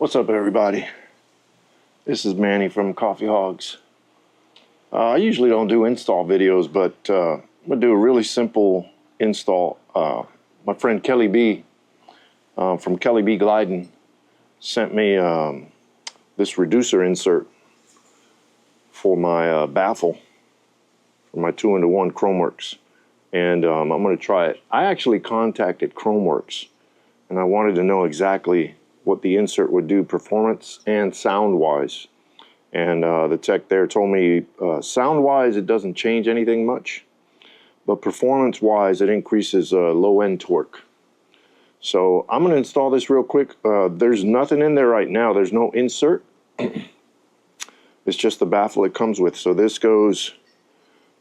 What's up, everybody? This is Manny from Coffee Hogs. I usually don't do install videos, but I'm gonna do a really simple install. My friend Kelly B from Kelly B Gliding sent me this reducer insert for my baffle for my 2-into-1 Kromewerks, and I'm going to try it. I actually contacted Kromewerks, and I wanted to know exactly what the insert would do performance and sound wise, and the tech there told me sound wise it doesn't change anything much, but performance wise it increases low end torque. So I'm going to install this real quick. There's nothing in there right now. There's no insert. It's just the baffle it comes with. So this goes,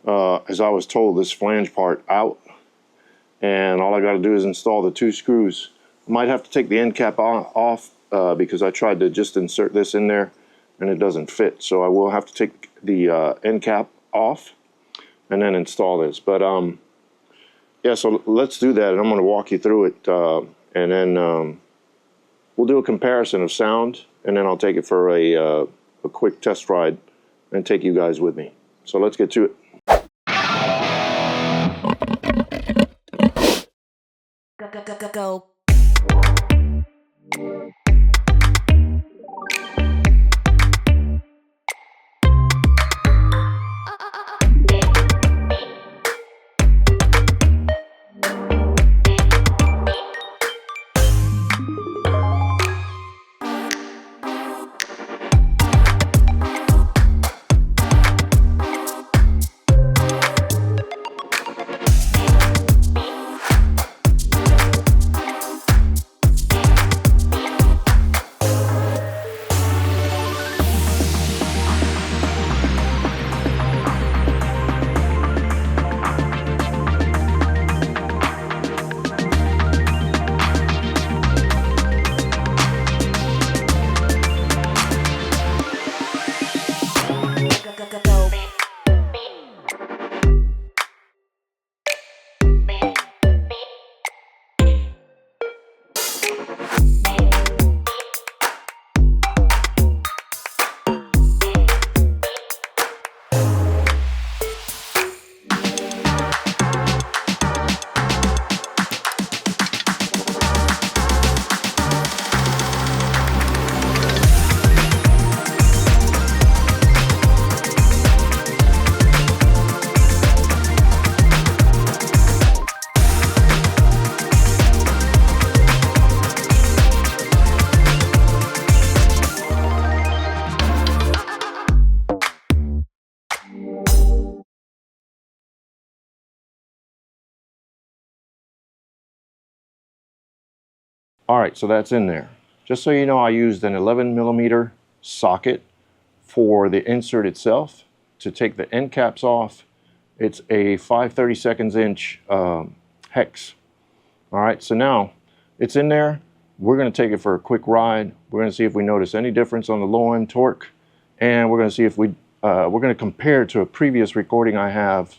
as I was told, this flange part out, and all I got to do is install the 2 screws. I might have to take the end cap off because I tried to just insert this in there and it doesn't fit. So I will have to take the end cap off and then install this. But yeah, so let's do that, and I'm going to walk you through it, and then we'll do a comparison of sound, and then I'll take it for a quick test ride and take you guys with me. So let's get to it. Go. All right, so that's in there. Just so you know, I used an 11mm socket for the insert itself. To take the end caps off, it's a 5/32 inch hex. All right, so now it's in there. We're going to take it for a quick ride. We're going to see if we notice any difference on the low end torque, and we're going to see if we're going to compare it to a previous recording I have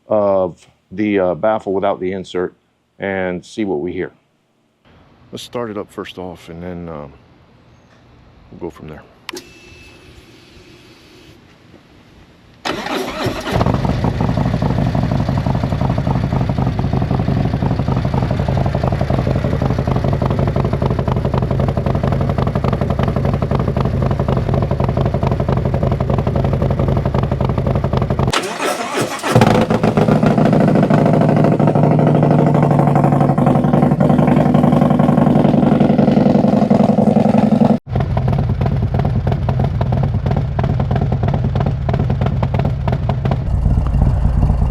of the baffle without the insert and see what we hear. Let's start it up first off, and then we'll go from there.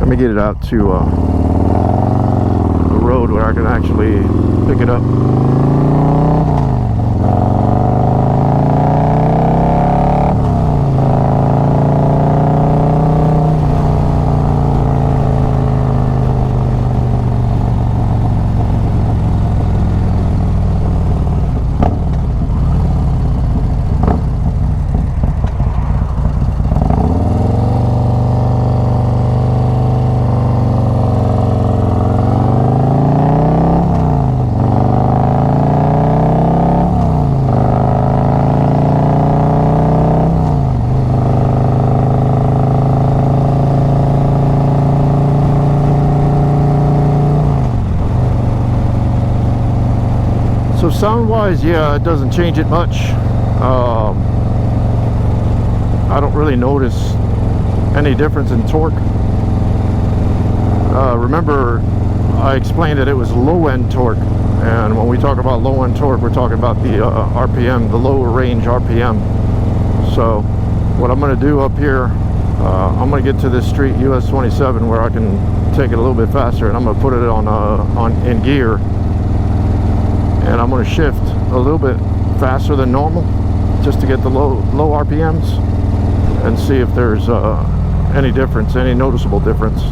Let me get it out to the road where I can actually pick it up. sound wise, yeah, it doesn't change it much. I don't really notice any difference in torque. Remember I explained that it was low-end torque, and when we talk about low-end torque, we're talking about the RPM, the lower range RPM. So what I'm going to do up here, I'm going to get to this street US 27 where I can take it a little bit faster, and I'm going to put it on in gear, and I'm going to shift a little bit faster than normal just to get the low RPMs and see if there's any difference, any noticeable difference.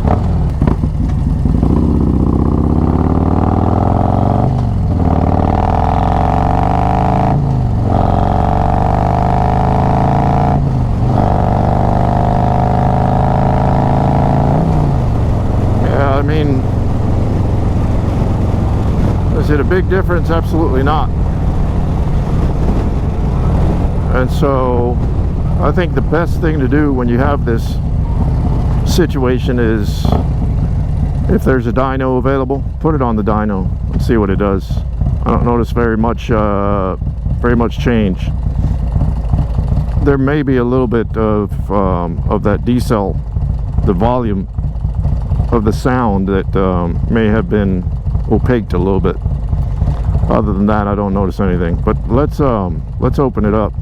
Yeah, I mean, is it a big difference? Absolutely not. And so I think the best thing to do when you have this situation is, if there's a dyno available, put it on the dyno and see what it does. I don't notice very much change. There may be a little bit of that decel, the volume of the sound that may have been opaqued a little bit. Other than that, I don't notice anything. But let's open it up.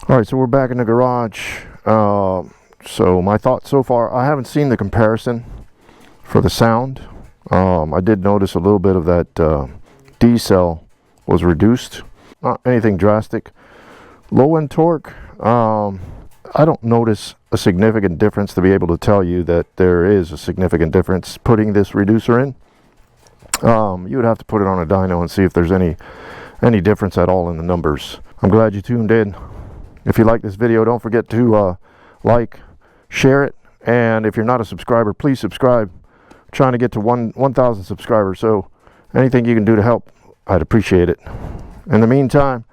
Alright, so we're back in the garage. So my thoughts so far, I haven't seen the comparison for the sound. I did notice a little bit of that decel was reduced. Not anything drastic. Low end torque, I don't notice a significant difference to be able to tell you that there is a significant difference putting this reducer in. You would have to put it on a dyno and see if there's any difference at all in the numbers. I'm glad you tuned in. If you like this video, don't forget to like, share it, and if you're not a subscriber, please subscribe. I'm trying to get to 1,000 subscribers, so anything you can do to help, I'd appreciate it. In the meantime,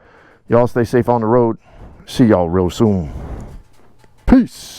y'all stay safe on the road. See y'all real soon. Peace.